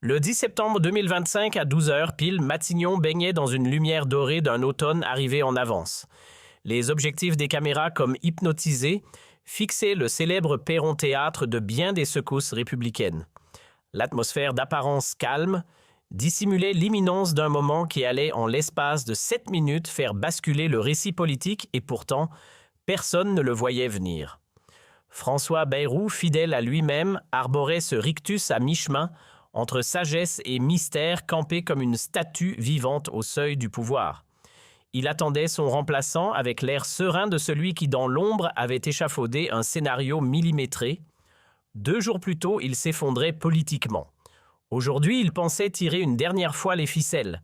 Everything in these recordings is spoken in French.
Le 10 septembre 2025 à 12 heures pile, Matignon baignait dans une lumière dorée d'un automne arrivé en avance. Les objectifs des caméras, comme hypnotisés, fixaient le célèbre perron-théâtre de bien des secousses républicaines. L'atmosphère d'apparence calme dissimulait l'imminence d'un moment qui allait, en l'espace de 7 minutes, faire basculer le récit politique et pourtant, personne ne le voyait venir. François Bayrou, fidèle à lui-même, arborait ce rictus à mi-chemin entre sagesse et mystère, campé comme une statue vivante au seuil du pouvoir. Il attendait son remplaçant avec l'air serein de celui qui, dans l'ombre, avait échafaudé un scénario millimétré. 2 jours plus tôt, il s'effondrait politiquement. Aujourd'hui, il pensait tirer une dernière fois les ficelles.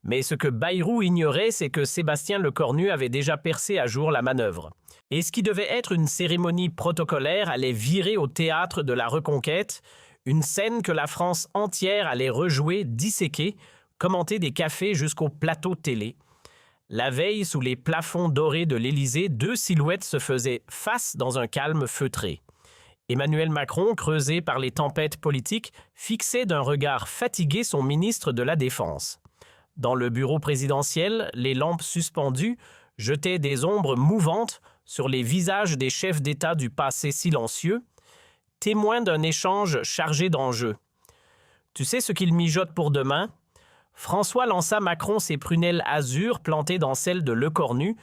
Mais ce que Bayrou ignorait, c'est que Sébastien Lecornu avait déjà percé à jour la manœuvre. Et ce qui devait être une cérémonie protocolaire allait virer au théâtre de la Reconquête, une scène que la France entière allait rejouer, disséquer, commenter des cafés jusqu'au plateau télé. La veille, sous les plafonds dorés de l'Élysée, 2 silhouettes se faisaient face dans un calme feutré. Emmanuel Macron, creusé par les tempêtes politiques, fixait d'un regard fatigué son ministre de la Défense. Dans le bureau présidentiel, les lampes suspendues jetaient des ombres mouvantes sur les visages des chefs d'État du passé silencieux, témoins d'un échange chargé d'enjeux. « Tu sais ce qu'il mijote pour demain ?» François lança Macron ses prunelles azur plantées dans celles de Lecornu,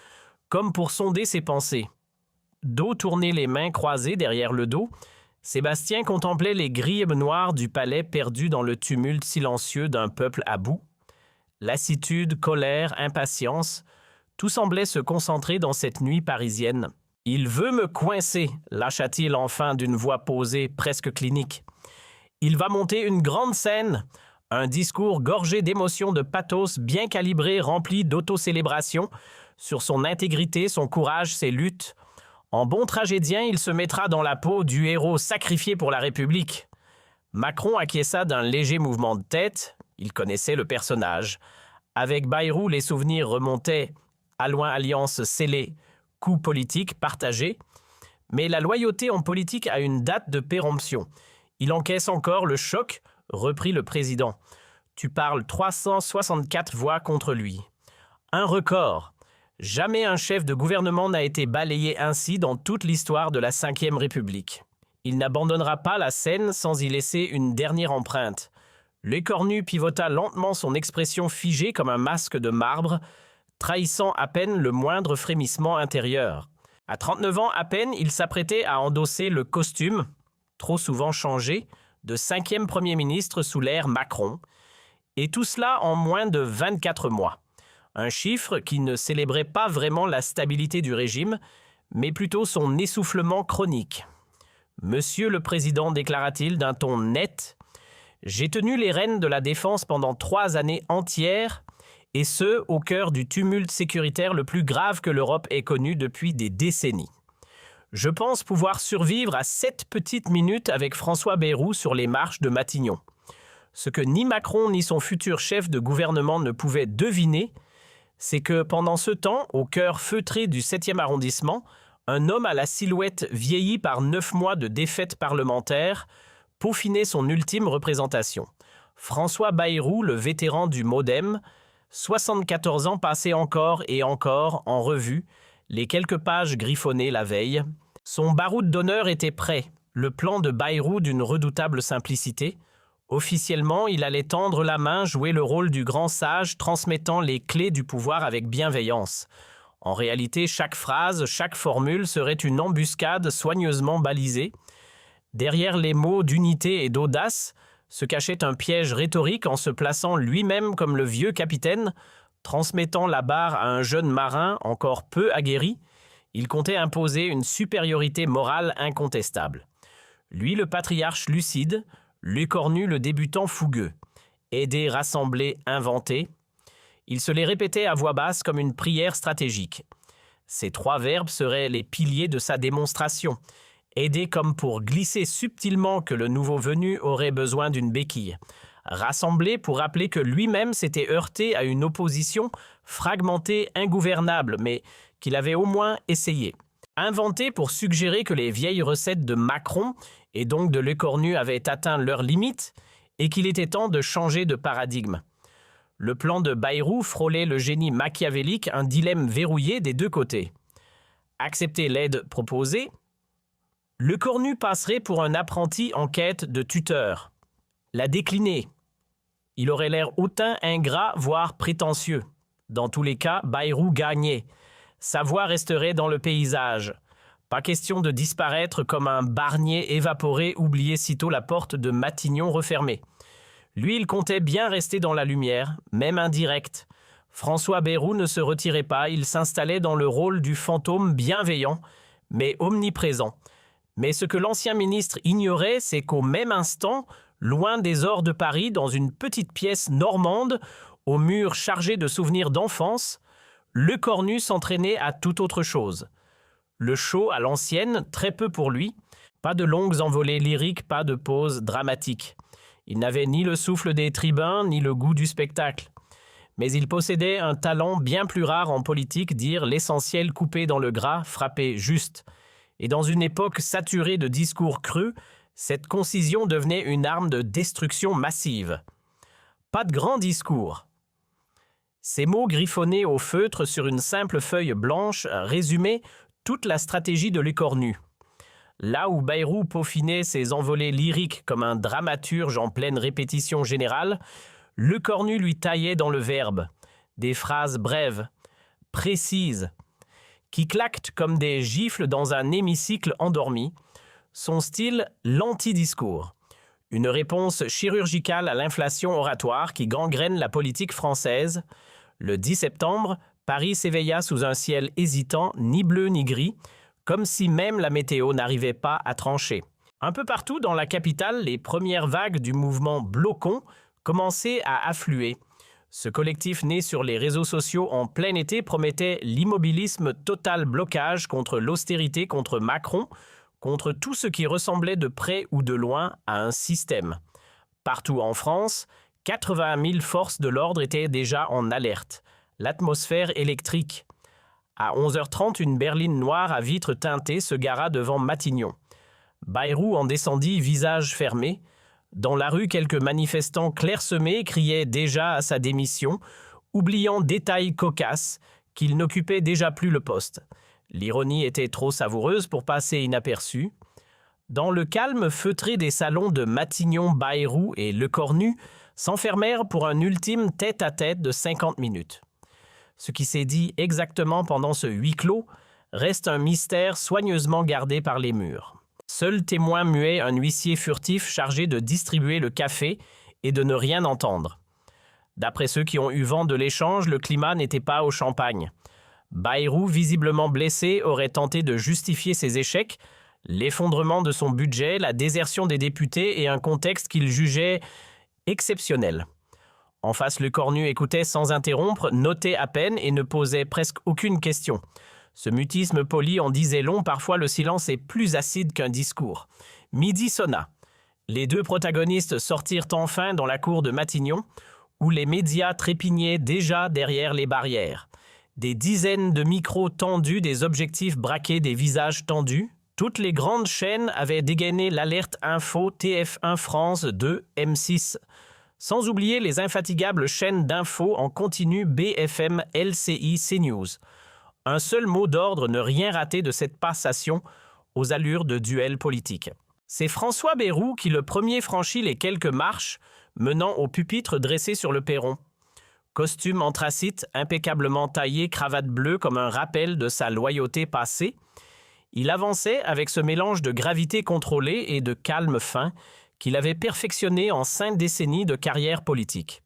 comme pour sonder ses pensées. Dos tourné, les mains croisées derrière le dos, Sébastien contemplait les grilles noires du palais perdu dans le tumulte silencieux d'un peuple à bout. Lassitude, colère, impatience, tout semblait se concentrer dans cette nuit parisienne. « Il veut me coincer », lâcha-t-il enfin d'une voix posée, presque clinique. « Il va monter une grande scène », un discours gorgé d'émotions, de pathos, bien calibré, rempli d'autocélébration, sur son intégrité, son courage, ses luttes. En bon tragédien, il se mettra dans la peau du héros sacrifié pour la République. Macron acquiesça d'un léger mouvement de tête. Il connaissait le personnage. Avec Bayrou, les souvenirs remontaient à loin, alliance scellée, coup politique partagé. Mais la loyauté en politique a une date de péremption. Il encaisse encore le choc, reprit le président. Tu parles 364 voix contre lui. Un record. Jamais un chef de gouvernement n'a été balayé ainsi dans toute l'histoire de la Ve République. Il n'abandonnera pas la scène sans y laisser une dernière empreinte. Lecornu pivota lentement son expression figée comme un masque de marbre, trahissant à peine le moindre frémissement intérieur. À 39 ans à peine, il s'apprêtait à endosser le costume, trop souvent changé, de 5e Premier ministre sous l'ère Macron, et tout cela en moins de 24 mois. Un chiffre qui ne célébrait pas vraiment la stabilité du régime, mais plutôt son essoufflement chronique. « Monsieur le Président, déclara-t-il d'un ton net, j'ai tenu les rênes de la défense pendant 3 années entières, et ce, au cœur du tumulte sécuritaire le plus grave que l'Europe ait connu depuis des décennies. Je pense pouvoir survivre à 7 petites minutes avec François Bayrou sur les marches de Matignon. Ce que ni Macron ni son futur chef de gouvernement ne pouvaient deviner, c'est que pendant ce temps, au cœur feutré du 7e arrondissement, un homme à la silhouette vieillie par 9 mois de défaite parlementaire peaufinait son ultime représentation. François Bayrou, le vétéran du MoDem, 74 ans passés encore et encore en revue, les quelques pages griffonnées la veille. Son baroud d'honneur était prêt, le plan de Bayrou d'une redoutable simplicité. Officiellement, il allait tendre la main, jouer le rôle du grand sage, transmettant les clés du pouvoir avec bienveillance. En réalité, chaque phrase, chaque formule serait une embuscade soigneusement balisée. Derrière les mots d'unité et d'audace se cachait un piège rhétorique en se plaçant lui-même comme le vieux capitaine, transmettant la barre à un jeune marin encore peu aguerri. Il comptait imposer une supériorité morale incontestable. Lui, le patriarche lucide, Lecornu, le débutant fougueux. Aider, rassembler, inventer. Il se les répétait à voix basse comme une prière stratégique. Ces 3 verbes seraient les piliers de sa démonstration. Aider comme pour glisser subtilement que le nouveau venu aurait besoin d'une béquille. Rassembler pour rappeler que lui-même s'était heurté à une opposition fragmentée, ingouvernable, mais qu'il avait au moins essayé. Inventer pour suggérer que les vieilles recettes de Macron et donc de Lecornu avaient atteint leurs limites et qu'il était temps de changer de paradigme. Le plan de Bayrou frôlait le génie machiavélique, un dilemme verrouillé des deux côtés. Accepter l'aide proposée, Le Cornu passerait pour un apprenti en quête de tuteur. La décliner, il aurait l'air hautain, ingrat, voire prétentieux. Dans tous les cas, Bayrou gagnait. Sa voix resterait dans le paysage. Pas question de disparaître comme un barnier évaporé oublié sitôt la porte de Matignon refermée. Lui, il comptait bien rester dans la lumière, même indirect. François Bayrou ne se retirait pas, il s'installait dans le rôle du fantôme bienveillant, mais omniprésent. Mais ce que l'ancien ministre ignorait, c'est qu'au même instant, loin des ors de Paris, dans une petite pièce normande, aux murs chargés de souvenirs d'enfance, Le Cornu s'entraînait à toute autre chose. Le show à l'ancienne, très peu pour lui, pas de longues envolées lyriques, pas de pauses dramatiques. Il n'avait ni le souffle des tribuns, ni le goût du spectacle. Mais il possédait un talent bien plus rare en politique, dire l'essentiel coupé dans le gras, frappé juste. Et dans une époque saturée de discours creux, cette concision devenait une arme de destruction massive. Pas de grands discours. Ces mots griffonnés au feutre sur une simple feuille blanche résumaient toute la stratégie de Le Cornu. Là où Bayrou peaufinait ses envolées lyriques comme un dramaturge en pleine répétition générale, Le Cornu lui taillait dans le verbe, des phrases brèves, précises, qui claquent comme des gifles dans un hémicycle endormi. Son style, l'antidiscours. Une réponse chirurgicale à l'inflation oratoire qui gangrène la politique française. Le 10 septembre, Paris s'éveilla sous un ciel hésitant, ni bleu ni gris, comme si même la météo n'arrivait pas à trancher. Un peu partout dans la capitale, les premières vagues du mouvement Blocon commençaient à affluer. Ce collectif né sur les réseaux sociaux en plein été promettait l'immobilisme total, blocage contre l'austérité, contre Macron, contre tout ce qui ressemblait de près ou de loin à un système. Partout en France, 80 000 forces de l'ordre étaient déjà en alerte. L'atmosphère électrique. À 11h30, une berline noire à vitres teintées se gara devant Matignon. Bayrou en descendit, visage fermé. Dans la rue, quelques manifestants clairsemés criaient déjà à sa démission, oubliant détail cocasse qu'il n'occupait déjà plus le poste. L'ironie était trop savoureuse pour passer inaperçue. Dans le calme feutré des salons de Matignon, Bayrou et Le Cornu s'enfermèrent pour un ultime tête-à-tête de 50 minutes. Ce qui s'est dit exactement pendant ce huis clos reste un mystère soigneusement gardé par les murs. Seul témoin muet, un huissier furtif chargé de distribuer le café et de ne rien entendre. D'après ceux qui ont eu vent de l'échange, le climat n'était pas au champagne. Bayrou, visiblement blessé, aurait tenté de justifier ses échecs, l'effondrement de son budget, la désertion des députés et un contexte qu'il jugeait exceptionnel. En face, Le Cornu écoutait sans interrompre, notait à peine et ne posait presque aucune question. Ce mutisme poli en disait long, parfois le silence est plus acide qu'un discours. Midi sonna. Les deux protagonistes sortirent enfin dans la cour de Matignon, où les médias trépignaient déjà derrière les barrières. Des dizaines de micros tendus, des objectifs braqués, des visages tendus. Toutes les grandes chaînes avaient dégainé l'alerte info TF1 France 2, M6, sans oublier les infatigables chaînes d'infos en continu BFM, LCI, CNews. Un seul mot d'ordre, ne rien rater de cette passation aux allures de duel politique. C'est François Bayrou qui le premier franchit les quelques marches menant au pupitre dressé sur le perron. Costume anthracite, impeccablement taillé, cravate bleue comme un rappel de sa loyauté passée, il avançait avec ce mélange de gravité contrôlée et de calme fin qu'il avait perfectionné en 5 décennies de carrière politique.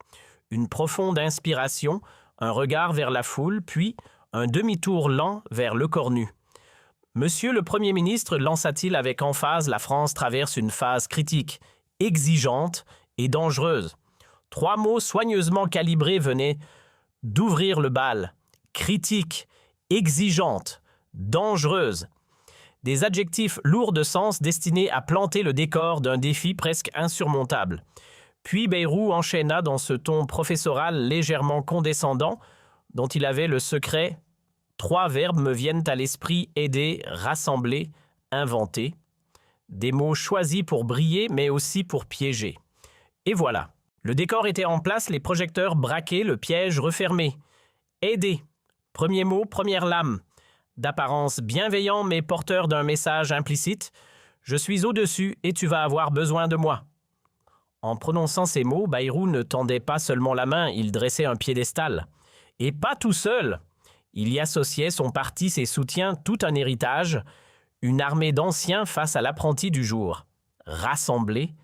Une profonde inspiration, un regard vers la foule, puis un demi-tour lent vers Le Cornu. « Monsieur le Premier ministre, lança-t-il avec emphase, la France traverse une phase critique, exigeante et dangereuse. 3 mots soigneusement calibrés venaient d'ouvrir le bal. Critique, exigeante, dangereuse. Des adjectifs lourds de sens destinés à planter le décor d'un défi presque insurmontable. Puis Bayrou enchaîna dans ce ton professoral légèrement condescendant, dont il avait le secret. 3 verbes me viennent à l'esprit: aider, rassembler, inventer. Des mots choisis pour briller, mais aussi pour piéger. Et voilà. Le décor était en place, les projecteurs braqués, le piège refermé. Aider. Premier mot, première lame. D'apparence bienveillant mais porteur d'un message implicite. Je suis au-dessus et tu vas avoir besoin de moi. En prononçant ces mots, Bayrou ne tendait pas seulement la main, il dressait un piédestal. Et pas tout seul. Il y associait son parti, ses soutiens, tout un héritage, une armée d'anciens face à l'apprenti du jour. Rassemblés,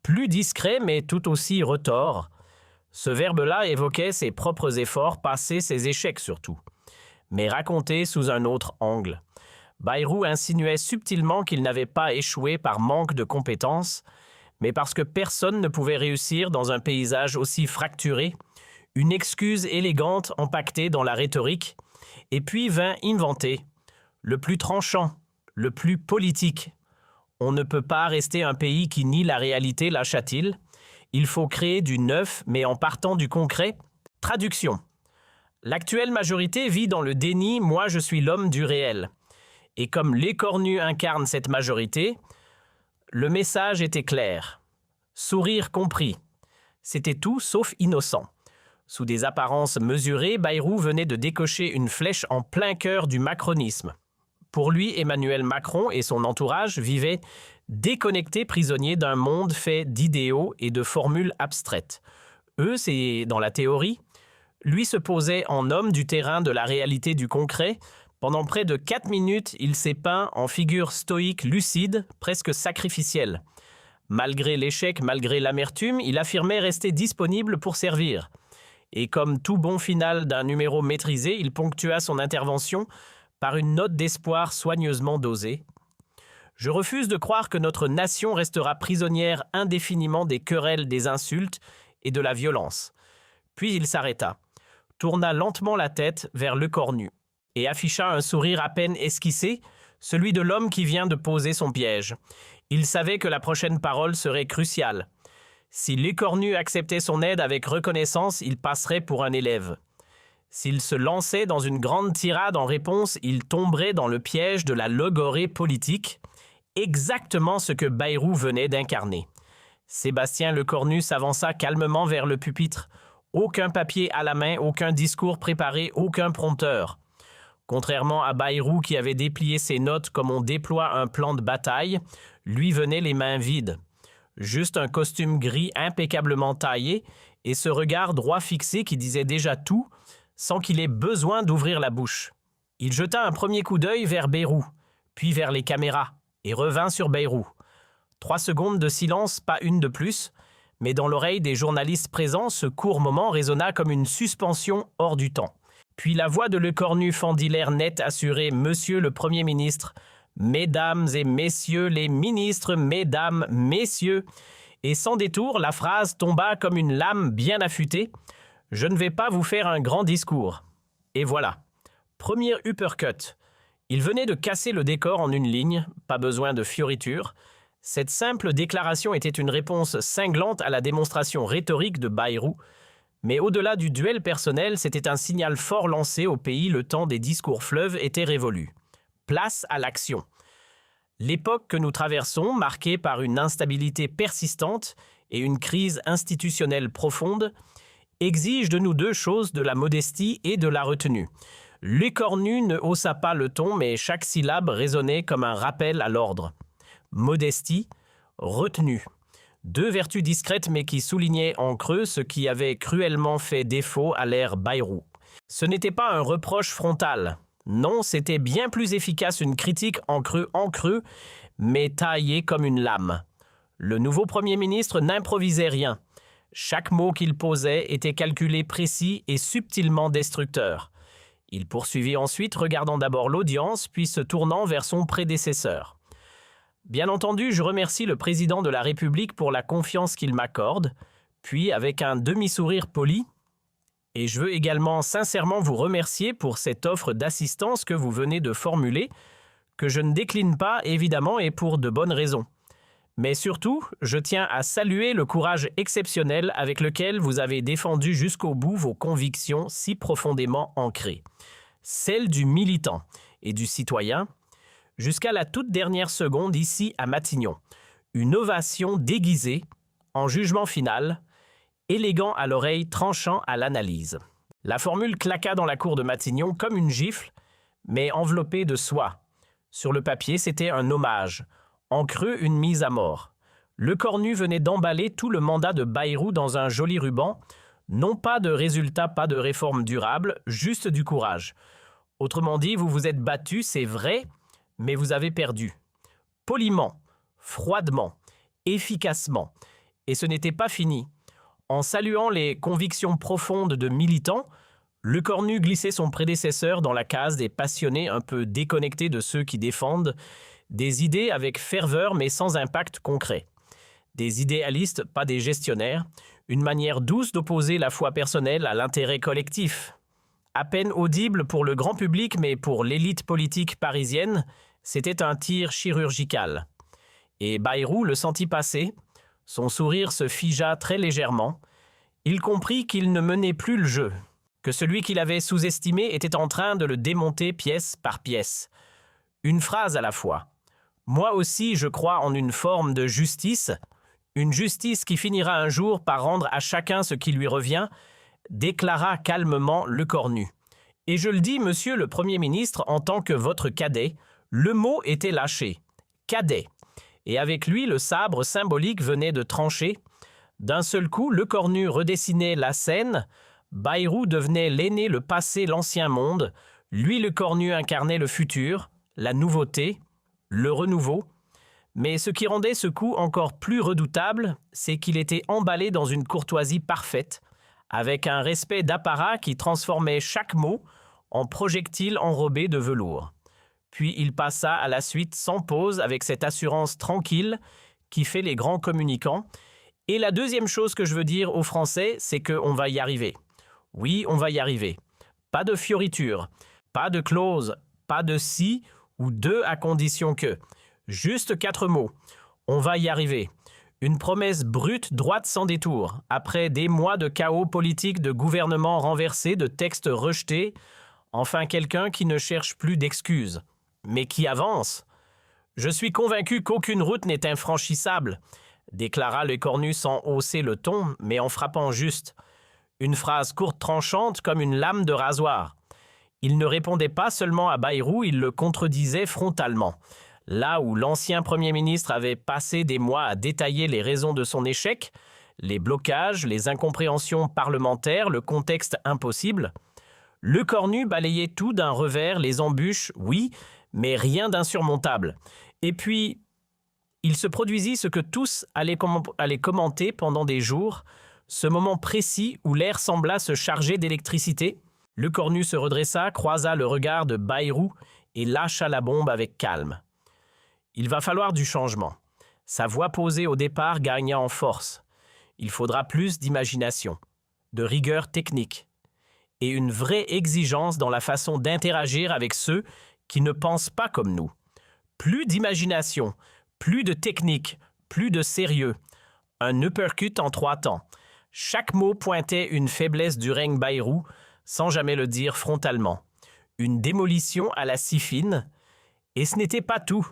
plus discret mais tout aussi retors. Ce verbe-là évoquait ses propres efforts passés, ses échecs surtout, mais racontés sous un autre angle. Bayrou insinuait subtilement qu'il n'avait pas échoué par manque de compétences, mais parce que personne ne pouvait réussir dans un paysage aussi fracturé, une excuse élégante empaquetée dans la rhétorique, et puis vint inventer, le plus tranchant, le plus politique. On ne peut pas rester un pays qui nie la réalité, lâcha-t-il. Il faut créer du neuf, mais en partant du concret. Traduction. L'actuelle majorité vit dans le déni « moi je suis l'homme du réel ». Et comme l'écornu incarne cette majorité, le message était clair. Sourire compris. C'était tout sauf innocent. Sous des apparences mesurées, Bayrou venait de décocher une flèche en plein cœur du macronisme. Pour lui, Emmanuel Macron et son entourage vivaient déconnectés prisonniers d'un monde fait d'idéaux et de formules abstraites. Eux, c'est dans la théorie. Lui se posait en homme du terrain de la réalité du concret. Pendant près de 4 minutes, il s'est peint en figure stoïque lucide, presque sacrificielle. Malgré l'échec, malgré l'amertume, il affirmait rester disponible pour servir. Et comme tout bon final d'un numéro maîtrisé, il ponctua son intervention par une note d'espoir soigneusement dosée. « Je refuse de croire que notre nation restera prisonnière indéfiniment des querelles, des insultes et de la violence. » Puis il s'arrêta, tourna lentement la tête vers l'écornu et afficha un sourire à peine esquissé, celui de l'homme qui vient de poser son piège. Il savait que la prochaine parole serait cruciale. Si l'écornu acceptait son aide avec reconnaissance, il passerait pour un élève. S'il se lançait dans une grande tirade en réponse, il tomberait dans le piège de la logorrhée politique, exactement ce que Bayrou venait d'incarner. Sébastien Lecornu s'avança calmement vers le pupitre. Aucun papier à la main, aucun discours préparé, aucun prompteur. Contrairement à Bayrou qui avait déplié ses notes comme on déploie un plan de bataille, lui venait les mains vides. Juste un costume gris impeccablement taillé et ce regard droit fixé qui disait déjà tout, sans qu'il ait besoin d'ouvrir la bouche. Il jeta un premier coup d'œil vers Bayrou, puis vers les caméras, et revint sur Bayrou. 3 secondes de silence, pas une de plus, mais dans l'oreille des journalistes présents, ce court moment résonna comme une suspension hors du temps. Puis la voix de Lecornu fendit l'air net assuré « Monsieur le Premier ministre, Mesdames et Messieurs les ministres, Mesdames, Messieurs » et sans détour, la phrase tomba comme une lame bien affûtée. Je ne vais pas vous faire un grand discours. Et voilà. Premier uppercut. Il venait de casser le décor en une ligne, pas besoin de fioritures. Cette simple déclaration était une réponse cinglante à la démonstration rhétorique de Bayrou. Mais au-delà du duel personnel, c'était un signal fort lancé au pays, le temps des discours fleuves était révolu. Place à l'action. L'époque que nous traversons, marquée par une instabilité persistante et une crise institutionnelle profonde, exige de nous 2 choses, de la modestie et de la retenue. L'écornu ne haussa pas le ton, mais chaque syllabe résonnait comme un rappel à l'ordre. Modestie, retenue. 2 vertus discrètes mais qui soulignaient en creux ce qui avait cruellement fait défaut à l'ère Bayrou. Ce n'était pas un reproche frontal. Non, c'était bien plus efficace une critique en creux, mais taillée comme une lame. Le nouveau Premier ministre n'improvisait rien. Chaque mot qu'il posait était calculé précis et subtilement destructeur. Il poursuivit ensuite, regardant d'abord l'audience, puis se tournant vers son prédécesseur. Bien entendu, je remercie le président de la République pour la confiance qu'il m'accorde, puis avec un demi-sourire poli, et je veux également sincèrement vous remercier pour cette offre d'assistance que vous venez de formuler, que je ne décline pas évidemment et pour de bonnes raisons. Mais surtout, je tiens à saluer le courage exceptionnel avec lequel vous avez défendu jusqu'au bout vos convictions si profondément ancrées. Celles du militant et du citoyen, jusqu'à la toute dernière seconde ici à Matignon. Une ovation déguisée, En jugement final, élégant à l'oreille, tranchant à l'analyse. La formule claqua dans la cour de Matignon comme une gifle, mais enveloppée de soie. Sur le papier, c'était un hommage. En creux, une mise à mort. Lecornu venait d'emballer tout le mandat de Bayrou dans un joli ruban. Non pas de résultats, pas de réformes durables, juste du courage. Autrement dit, vous vous êtes battu, c'est vrai, mais vous avez perdu. Poliment, froidement, efficacement. Et ce n'était pas fini. En saluant les convictions profondes de militants, Lecornu glissait son prédécesseur dans la case des passionnés un peu déconnectés de ceux qui défendent des idées avec ferveur mais sans impact concret. Des idéalistes, pas des gestionnaires, une manière douce d'opposer la foi personnelle à l'intérêt collectif. À peine audible pour le grand public mais pour l'élite politique parisienne, c'était un tir chirurgical. Et Bayrou le sentit passer, son sourire se figea très légèrement. Il comprit qu'il ne menait plus le jeu, que celui qu'il avait sous-estimé était en train de le démonter pièce par pièce. Une phrase à la fois. Moi aussi, je crois en une forme de justice, une justice qui finira un jour par rendre à chacun ce qui lui revient, déclara calmement Lecornu. Et je le dis, monsieur le Premier ministre, en tant que votre cadet, le mot était lâché. Cadet. Et avec lui, le sabre symbolique venait de trancher. D'un seul coup, Lecornu redessinait la scène. Bayrou devenait l'aîné, le passé, l'ancien monde. Lui, Lecornu, incarnait le futur, la nouveauté, le renouveau. Mais ce qui rendait ce coup encore plus redoutable, c'est qu'il était emballé dans une courtoisie parfaite, avec un respect d'apparat qui transformait chaque mot en projectile enrobé de velours. Puis il passa à la suite sans pause avec cette assurance tranquille qui fait les grands communicants. Et la deuxième chose que je veux dire aux Français, c'est qu'on va y arriver. Oui, on va y arriver. Pas de fioritures, pas de clauses, pas de si ou de à condition que. Juste 4 mots. On va y arriver. Une promesse brute, droite sans détour. Après des mois de chaos politique, de gouvernements renversés, de textes rejetés, enfin quelqu'un qui ne cherche plus d'excuses, mais qui avance. Je suis convaincu qu'aucune route n'est infranchissable, déclara Lecornu sans hausser le ton, mais en frappant juste. Une phrase courte tranchante comme une lame de rasoir. Il ne répondait pas seulement à Bayrou, il le contredisait frontalement. Là où l'ancien Premier ministre avait passé des mois à détailler les raisons de son échec, les blocages, les incompréhensions parlementaires, le contexte impossible, Lecornu balayait tout d'un revers, les embûches, oui, mais rien d'insurmontable. Et puis, il se produisit ce que tous allaient commenter pendant des jours, ce moment précis où l'air sembla se charger d'électricité. Lecornu se redressa, croisa le regard de Bayrou et lâcha la bombe avec calme. Il va falloir du changement. Sa voix posée au départ gagna en force. Il faudra plus d'imagination, de rigueur technique et une vraie exigence dans la façon d'interagir avec ceux qui ne pensent pas comme nous. Plus d'imagination, plus de technique, plus de sérieux. Un uppercut en 3 temps. Chaque mot pointait une faiblesse du règne Bayrou, sans jamais le dire frontalement. Une démolition à la scie fine. Et ce n'était pas tout.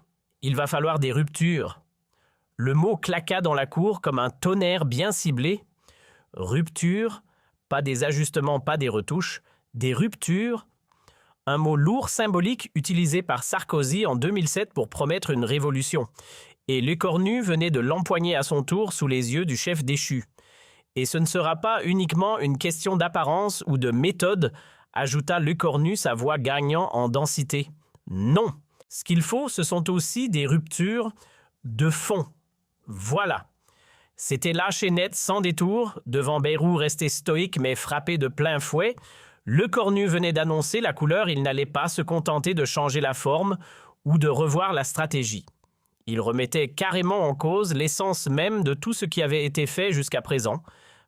Il va falloir des ruptures. Le mot claqua dans la cour comme un tonnerre bien ciblé. Rupture, pas des ajustements, pas des retouches, des ruptures. Un mot lourd symbolique utilisé par Sarkozy en 2007 pour promettre une révolution. Et Lecornu venait de l'empoigner à son tour sous les yeux du chef déchu. Et ce ne sera pas uniquement une question d'apparence ou de méthode, ajouta Lecornu, sa voix gagnant en densité. Non. Ce qu'il faut, ce sont aussi des ruptures de fond. Voilà. C'était lâché net, sans détour, devant Bayrou resté stoïque mais frappé de plein fouet. Lecornu venait d'annoncer la couleur, il n'allait pas se contenter de changer la forme ou de revoir la stratégie. Il remettait carrément en cause l'essence même de tout ce qui avait été fait jusqu'à présent,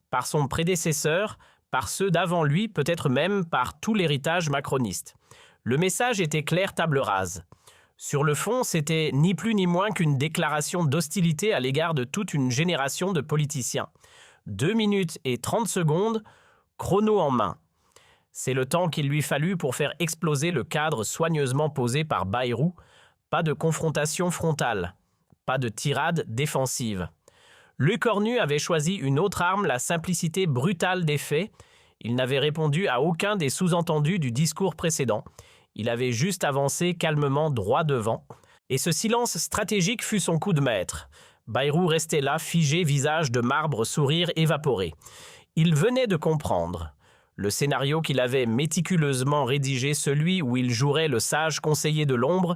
par son prédécesseur, par ceux d'avant lui, peut-être même par tout l'héritage macroniste. Le message était clair, table rase. Sur le fond, c'était ni plus ni moins qu'une déclaration d'hostilité à l'égard de toute une génération de politiciens. 2 minutes et 30 secondes, chrono en main. C'est le temps qu'il lui fallut pour faire exploser le cadre soigneusement posé par Bayrou. Pas de confrontation frontale, pas de tirade défensive. Lecornu avait choisi une autre arme, la simplicité brutale des faits. Il n'avait répondu à aucun des sous-entendus du discours précédent. Il avait juste avancé calmement droit devant. Et ce silence stratégique fut son coup de maître. Bayrou restait là, figé, visage de marbre, sourire évaporé. Il venait de comprendre. Le scénario qu'il avait méticuleusement rédigé, celui où il jouerait le sage conseiller de l'ombre,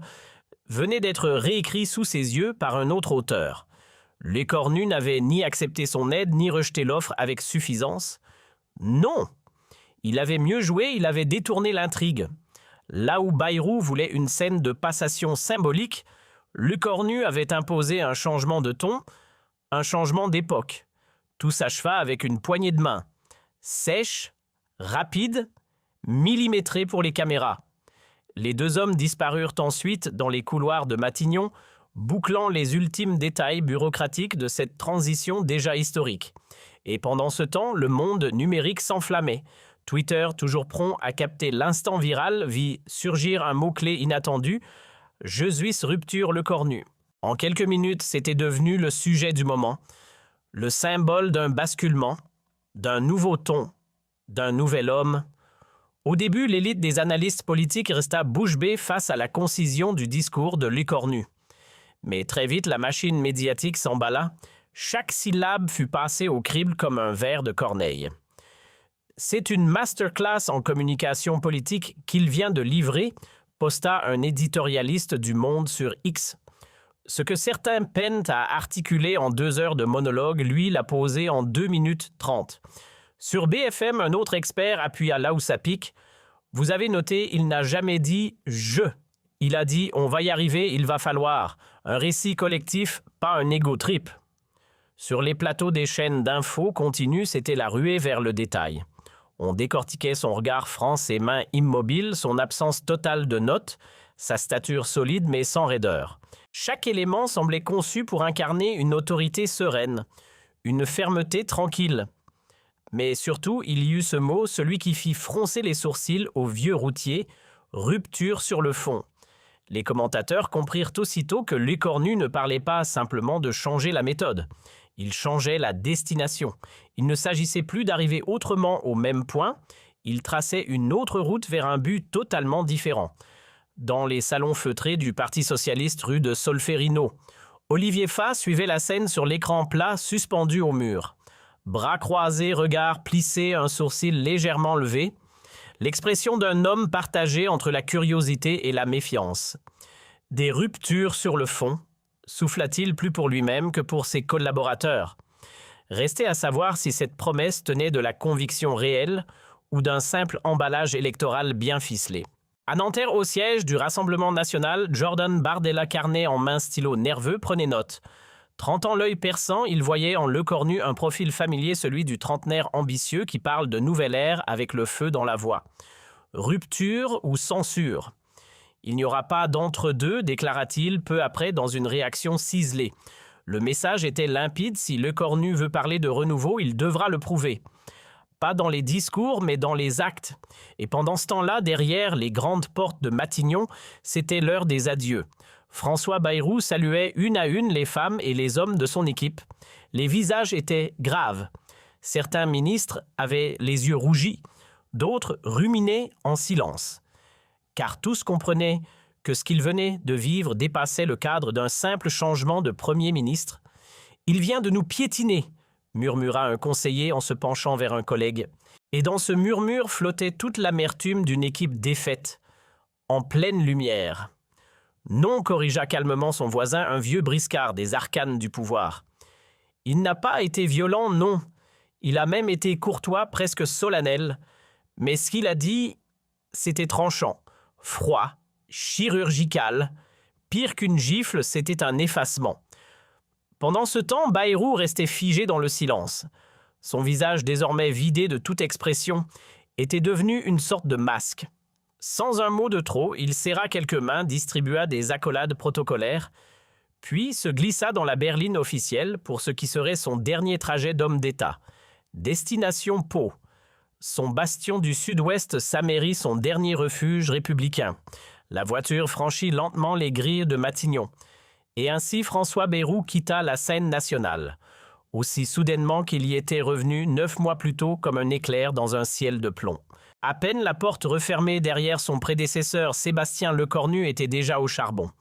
venait d'être réécrit sous ses yeux par un autre auteur. Lecornu n'avait ni accepté son aide, ni rejeté l'offre avec suffisance. Non! Il avait mieux joué, il avait détourné l'intrigue. Là où Bayrou voulait une scène de passation symbolique, Lecornu avait imposé un changement de ton, un changement d'époque. Tout s'acheva avec une poignée de main. Sèche, rapide, millimétrée pour les caméras. Les deux hommes disparurent ensuite dans les couloirs de Matignon, bouclant les ultimes détails bureaucratiques de cette transition déjà historique. Et pendant ce temps, le monde numérique s'enflammait. Twitter, toujours prompt à capter l'instant viral, vit surgir un mot-clé inattendu, « Jesuis rupture Lecornu ». En quelques minutes, c'était devenu le sujet du moment, le symbole d'un basculement, d'un nouveau ton, d'un nouvel homme. Au début, l'élite des analystes politiques resta bouche bée face à la concision du discours de Lecornu. Mais très vite, la machine médiatique s'emballa. Chaque syllabe fut passée au crible comme un vers de Corneille. C'est une masterclass en communication politique qu'il vient de livrer, posta un éditorialiste du Monde sur X. Ce que certains peinent à articuler en 2 heures de monologue, lui l'a posé en 2 minutes 30. Sur BFM, un autre expert appuya là où ça pique. Vous avez noté, il n'a jamais dit « je ». Il a dit « on va y arriver, il va falloir ». Un récit collectif, pas un ego trip. Sur les plateaux des chaînes d'infos continues, c'était la ruée vers le détail. On décortiquait son regard franc, ses mains immobiles, son absence totale de notes, sa stature solide mais sans raideur. Chaque élément semblait conçu pour incarner une autorité sereine, une fermeté tranquille. Mais surtout, il y eut ce mot, celui qui fit froncer les sourcils au vieux routier, rupture sur le fond. Les commentateurs comprirent aussitôt que Lecornu ne parlait pas simplement de changer la méthode. Il changeait la destination. Il ne s'agissait plus d'arriver autrement au même point, il traçait une autre route vers un but totalement différent. Dans les salons feutrés du Parti socialiste rue de Solferino, Olivier Faure suivait la scène sur l'écran plat suspendu au mur. Bras croisés, regard plissé, un sourcil légèrement levé. L'expression d'un homme partagé entre la curiosité et la méfiance. Des ruptures sur le fond, souffla-t-il plus pour lui-même que pour ses collaborateurs. Restait à savoir si cette promesse tenait de la conviction réelle ou d'un simple emballage électoral bien ficelé. À Nanterre, au siège du Rassemblement national, Jordan Bardella, carnet en main, stylo nerveux, prenait note. 30 ans l'œil perçant, il voyait en Lecornu un profil familier, celui du trentenaire ambitieux qui parle de nouvelle ère avec le feu dans la voix. Rupture ou censure? Il n'y aura pas d'entre-deux, déclara-t-il peu après dans une réaction ciselée. Le message était limpide, si Lecornu veut parler de renouveau, il devra le prouver. Pas dans les discours, mais dans les actes. Et pendant ce temps-là, derrière les grandes portes de Matignon, c'était l'heure des adieux. François Bayrou saluait une à une les femmes et les hommes de son équipe. Les visages étaient graves. Certains ministres avaient les yeux rougis, d'autres ruminaient en silence. Car tous comprenaient que ce qu'ils venaient de vivre dépassait le cadre d'un simple changement de Premier ministre. « Il vient de nous piétiner », murmura un conseiller en se penchant vers un collègue. Et dans ce murmure flottait toute l'amertume d'une équipe défaite, en pleine lumière. « Non », corrigea calmement son voisin, un vieux briscard des arcanes du pouvoir. « Il n'a pas été violent, non. Il a même été courtois, presque solennel. Mais ce qu'il a dit, c'était tranchant, froid, chirurgical. Pire qu'une gifle, c'était un effacement. » Pendant ce temps, Bayrou restait figé dans le silence. Son visage, désormais vidé de toute expression, était devenu une sorte de masque. Sans un mot de trop, il serra quelques mains, distribua des accolades protocolaires, puis se glissa dans la berline officielle pour ce qui serait son dernier trajet d'homme d'État. Destination Pau. Son bastion du sud-ouest s'amérit son dernier refuge républicain. La voiture franchit lentement les grilles de Matignon. Et ainsi François Bayrou quitta la scène nationale. aussi soudainement qu'il y était revenu 9 mois plus tôt comme un éclair dans un ciel de plomb. À peine la porte refermée derrière son prédécesseur Sébastien Lecornu était déjà au charbon.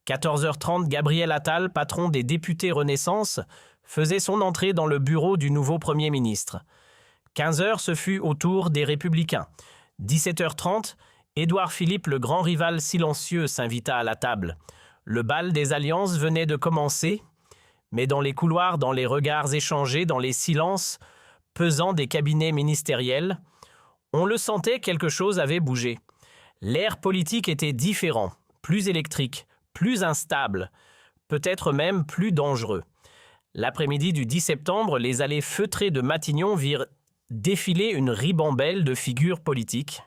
14h30, Gabriel Attal, patron des députés Renaissance, faisait son entrée dans le bureau du nouveau Premier ministre. 15h, ce fut au tour des Républicains. 17h30, Édouard Philippe, le grand rival silencieux, s'invita à la table. Le bal des alliances venait de commencer, mais dans les couloirs, dans les regards échangés, dans les silences pesants des cabinets ministériels, on le sentait, quelque chose avait bougé. L'air politique était différent, plus électrique, plus instable, peut-être même plus dangereux. L'après-midi du 10 septembre, les allées feutrées de Matignon virent défiler une ribambelle de figures politiques.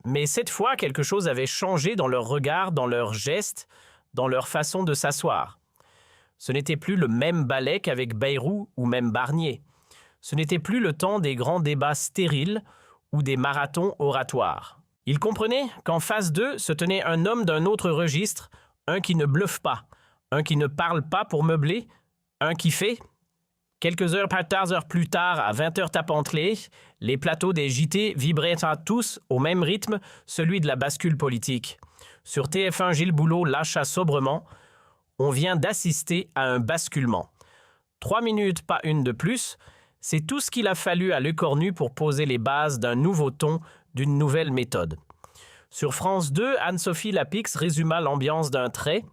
Mais cette fois, quelque chose avait changé dans leur regard, dans leurs gestes, dans leur façon de s'asseoir. Ce n'était plus le même ballet qu'avec Bayrou ou même Barnier. Ce n'était plus le temps des grands débats stériles ou des marathons oratoires. Ils comprenaient qu'en face d'eux se tenait un homme d'un autre registre, un qui ne bluffe pas, un qui ne parle pas pour meubler, un qui fait. Quelques heures plus tard, à 20h tapentelées, les plateaux des JT vibraient à tous au même rythme, celui de la bascule politique. Sur TF1, Gilles Boulot lâcha sobrement « On vient d'assister à un basculement ». 3 minutes, pas une de plus, c'est tout ce qu'il a fallu à Lecornu pour poser les bases d'un nouveau ton, d'une nouvelle méthode. Sur France 2, Anne-Sophie Lapix résuma l'ambiance d'un trait.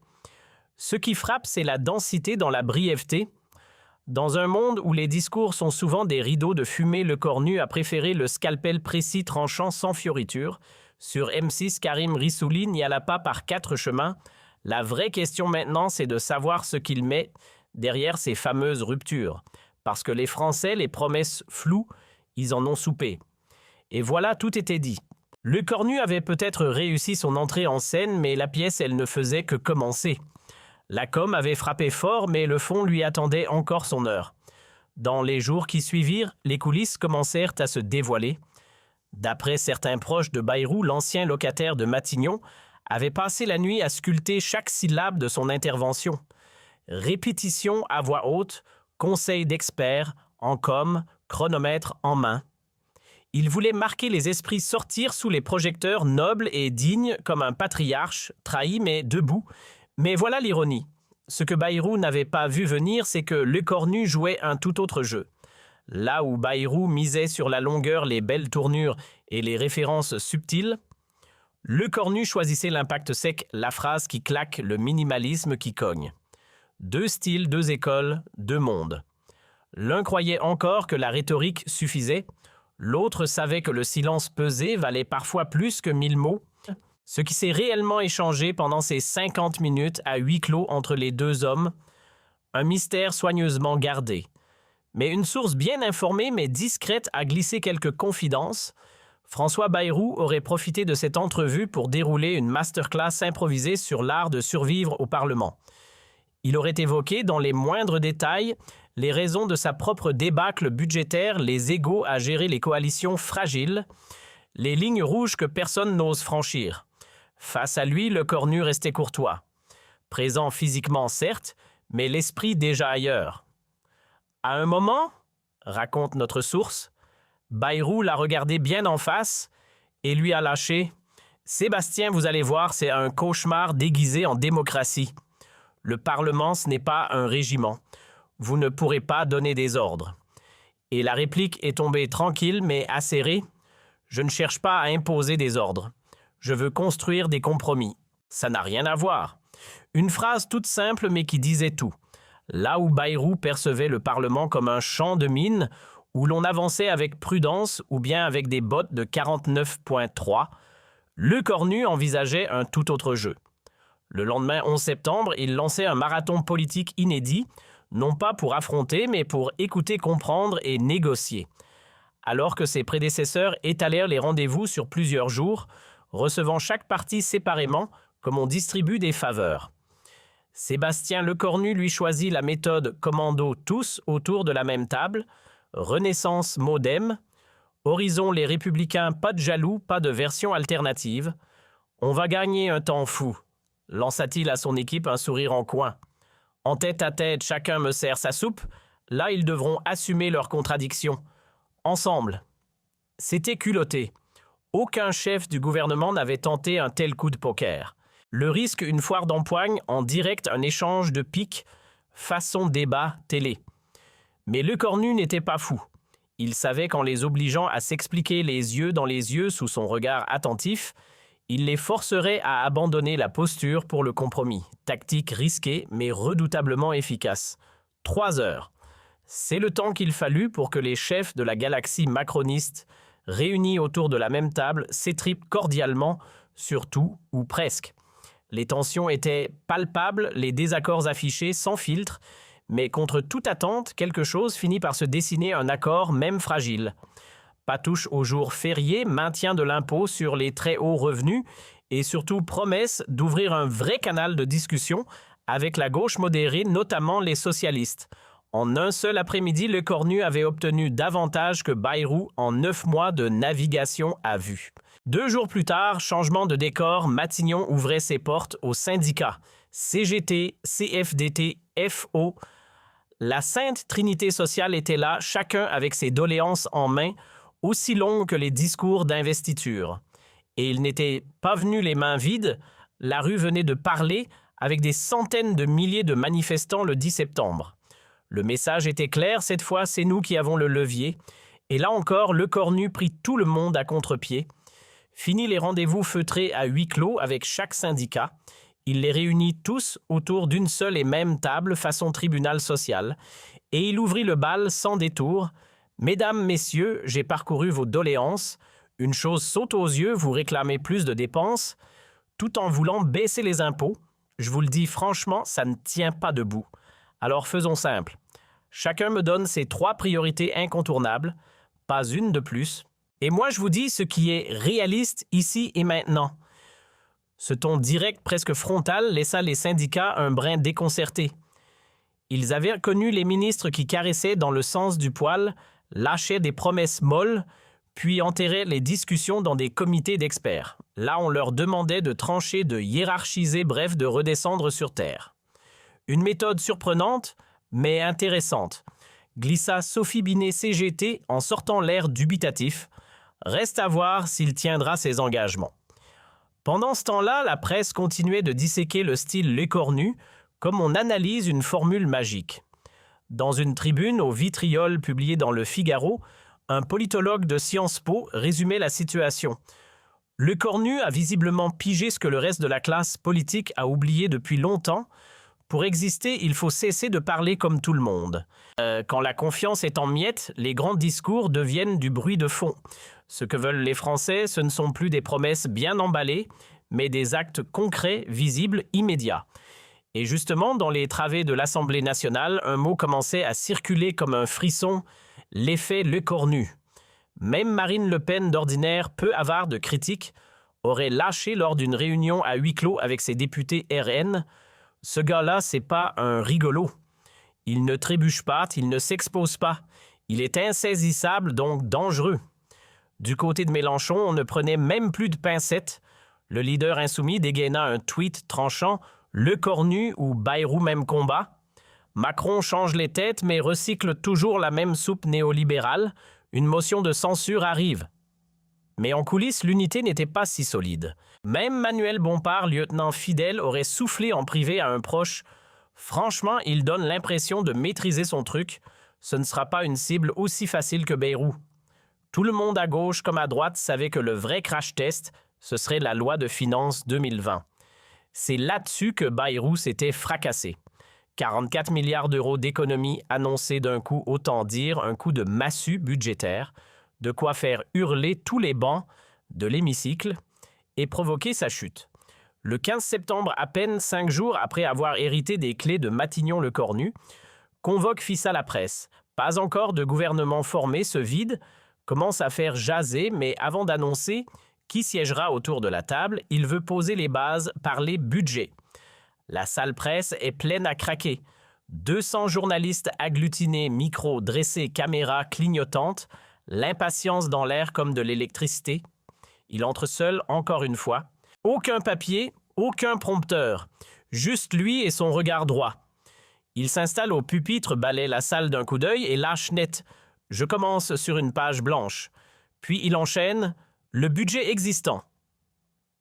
Ce qui frappe, c'est la densité dans la brièveté. Dans un monde où les discours sont souvent des rideaux de fumée, Lecornu a préféré le scalpel précis tranchant sans fioriture. Sur M6, Karim Rissouli n'y alla pas par 4 chemins. La vraie question maintenant, c'est de savoir ce qu'il met derrière ces fameuses ruptures. Parce que les Français, les promesses floues, ils en ont soupé. Et voilà, tout était dit. Lecornu avait peut-être réussi son entrée en scène, mais la pièce, elle ne faisait que commencer. La com avait frappé fort, mais le fond lui attendait encore son heure. Dans les jours qui suivirent, les coulisses commencèrent à se dévoiler. D'après certains proches de Bayrou, l'ancien locataire de Matignon avait passé la nuit à sculpter chaque syllabe de son intervention. Répétition à voix haute, conseil d'experts, en com, chronomètre en main. Il voulait marquer les esprits, sortir sous les projecteurs nobles et dignes comme un patriarche, trahi mais debout. Mais voilà l'ironie. Ce que Bayrou n'avait pas vu venir, c'est que Lecornu jouait un tout autre jeu. Là où Bayrou misait sur la longueur, les belles tournures et les références subtiles, Lecornu choisissait l'impact sec, la phrase qui claque, le minimalisme qui cogne. 2 styles, 2 écoles, 2 mondes. L'un croyait encore que la rhétorique suffisait, l'autre savait que le silence pesé valait parfois plus que 1000 mots. Ce qui s'est réellement échangé pendant ces 50 minutes à huis clos entre les deux hommes, un mystère soigneusement gardé. Mais une source bien informée mais discrète a glissé quelques confidences. François Bayrou aurait profité de cette entrevue pour dérouler une masterclass improvisée sur l'art de survivre au Parlement. Il aurait évoqué dans les moindres détails les raisons de sa propre débâcle budgétaire, les égos à gérer les coalitions fragiles, les lignes rouges que personne n'ose franchir. Face à lui, Lecornu restait courtois. Présent physiquement, certes, mais l'esprit déjà ailleurs. À un moment, raconte notre source, Bayrou l'a regardé bien en face et lui a lâché « Sébastien, vous allez voir, c'est un cauchemar déguisé en démocratie. Le Parlement, ce n'est pas un régiment. Vous ne pourrez pas donner des ordres. » Et la réplique est tombée tranquille mais acérée. « Je ne cherche pas à imposer des ordres. Je veux construire des compromis. » Ça n'a rien à voir. Une phrase toute simple mais qui disait tout. Là où Bayrou percevait le Parlement comme un champ de mines où l'on avançait avec prudence ou bien avec des bottes de 49.3, Lecornu envisageait un tout autre jeu. Le lendemain 11 septembre, il lançait un marathon politique inédit, non pas pour affronter, mais pour écouter, comprendre et négocier. Alors que ses prédécesseurs étalèrent les rendez-vous sur plusieurs jours, recevant chaque parti séparément, comme on distribue des faveurs. Sébastien Lecornu lui choisit la méthode commando tous autour de la même table, Renaissance Modem, Horizon les Républicains, pas de jaloux, pas de version alternative. On va gagner un temps fou, lança-t-il à son équipe un sourire en coin. En tête à tête, chacun me sert sa soupe, Là, ils devront assumer leurs contradictions. Ensemble. C'était culotté. Aucun chef du gouvernement n'avait tenté un tel coup de poker. Le risque, une foire d'empoigne, en direct un échange de piques, façon débat télé. Mais Lecornu n'était pas fou. Il savait qu'en les obligeant à s'expliquer les yeux dans les yeux sous son regard attentif, il les forcerait à abandonner la posture pour le compromis. Tactique risquée, mais redoutablement efficace. 3 heures. C'est le temps qu'il fallut pour que les chefs de la galaxie macroniste, réunis autour de la même table, s'étripent cordialement sur tout ou presque. Les tensions étaient palpables, les désaccords affichés sans filtre, mais contre toute attente, quelque chose finit par se dessiner, un accord même fragile. Patouche aux jours fériés, maintien de l'impôt sur les très hauts revenus et surtout promesse d'ouvrir un vrai canal de discussion avec la gauche modérée, notamment les socialistes. En un seul après-midi, Lecornu avait obtenu davantage que Bayrou en 9 mois de navigation à vue. 2 jours plus tard, changement de décor, Matignon ouvrait ses portes aux syndicats. CGT, CFDT, FO. La sainte trinité sociale était là, chacun avec ses doléances en main, aussi longues que les discours d'investiture. Et il n'était pas venu les mains vides, la rue venait de parler avec des centaines de milliers de manifestants le 10 septembre. Le message était clair, cette fois c'est nous qui avons le levier. Et là encore, Lecornu prit tout le monde à contre-pied. Fini les rendez-vous feutrés à huis clos avec chaque syndicat. Il les réunit tous autour d'une seule et même table façon tribunal social. Et il ouvrit le bal sans détour. « Mesdames, messieurs, j'ai parcouru vos doléances. Une chose saute aux yeux, vous réclamez plus de dépenses, tout en voulant baisser les impôts. Je vous le dis franchement, ça ne tient pas debout. Alors faisons simple. Chacun me donne ses 3 priorités incontournables, pas une de plus. Et moi, je vous dis ce qui est réaliste ici et maintenant. » Ce ton direct, presque frontal, laissa les syndicats un brin déconcertés. Ils avaient connu les ministres qui caressaient dans le sens du poil, lâchaient des promesses molles, puis enterraient les discussions dans des comités d'experts. Là, on leur demandait de trancher, de hiérarchiser, bref, de redescendre sur terre. Une méthode surprenante, mais intéressante, glissa Sophie Binet CGT en sortant l'air dubitatif. Reste à voir s'il tiendra ses engagements. Pendant ce temps-là, la presse continuait de disséquer le style Lecornu, comme on analyse une formule magique. Dans une tribune au vitriol publiée dans Le Figaro, un politologue de Sciences Po résumait la situation. Lecornu a visiblement pigé ce que le reste de la classe politique a oublié depuis longtemps. Pour exister, il faut cesser de parler comme tout le monde. Quand la confiance est en miettes, les grands discours deviennent du bruit de fond. Ce que veulent les Français, ce ne sont plus des promesses bien emballées, mais des actes concrets, visibles, immédiats. Et justement, dans les travées de l'Assemblée nationale, un mot commençait à circuler comme un frisson, l'effet Lecornu. Même Marine Le Pen, d'ordinaire peu avare de critiques, aurait lâché lors d'une réunion à huis clos avec ses députés RN. Ce gars-là, c'est pas un rigolo. Il ne trébuche pas, il ne s'expose pas. Il est insaisissable, donc dangereux. Du côté de Mélenchon, on ne prenait même plus de pincettes. Le leader insoumis dégaina un tweet tranchant « Lecornu ou Bayrou même combat ». Macron change les têtes mais recycle toujours la même soupe néolibérale. Une motion de censure arrive. Mais en coulisses, l'unité n'était pas si solide. Même Manuel Bompard, lieutenant fidèle, aurait soufflé en privé à un proche « Franchement, il donne l'impression de maîtriser son truc. Ce ne sera pas une cible aussi facile que Bayrou. » Tout le monde à gauche comme à droite savait que le vrai crash test, ce serait la loi de finances 2020. C'est là-dessus que Bayrou s'était fracassé. 44 milliards d'euros d'économies annoncées d'un coup, autant dire un coup de massue budgétaire, de quoi faire hurler tous les bancs de l'hémicycle et provoquer sa chute. Le 15 septembre, à peine 5 jours après avoir hérité des clés de Matignon-Lecornu, convoque Fissa la presse. Pas encore de gouvernement formé, ce vide commence à faire jaser, mais avant d'annoncer qui siégera autour de la table, il veut poser les bases par les budgets. La salle presse est pleine à craquer. 200 journalistes agglutinés, micros dressés, caméras clignotantes, l'impatience dans l'air comme de l'électricité. Il entre seul encore une fois. Aucun papier, aucun prompteur. Juste lui et son regard droit. Il s'installe au pupitre, balaie la salle d'un coup d'œil et lâche net. Je commence sur une page blanche. Puis il enchaîne « Le budget existant ».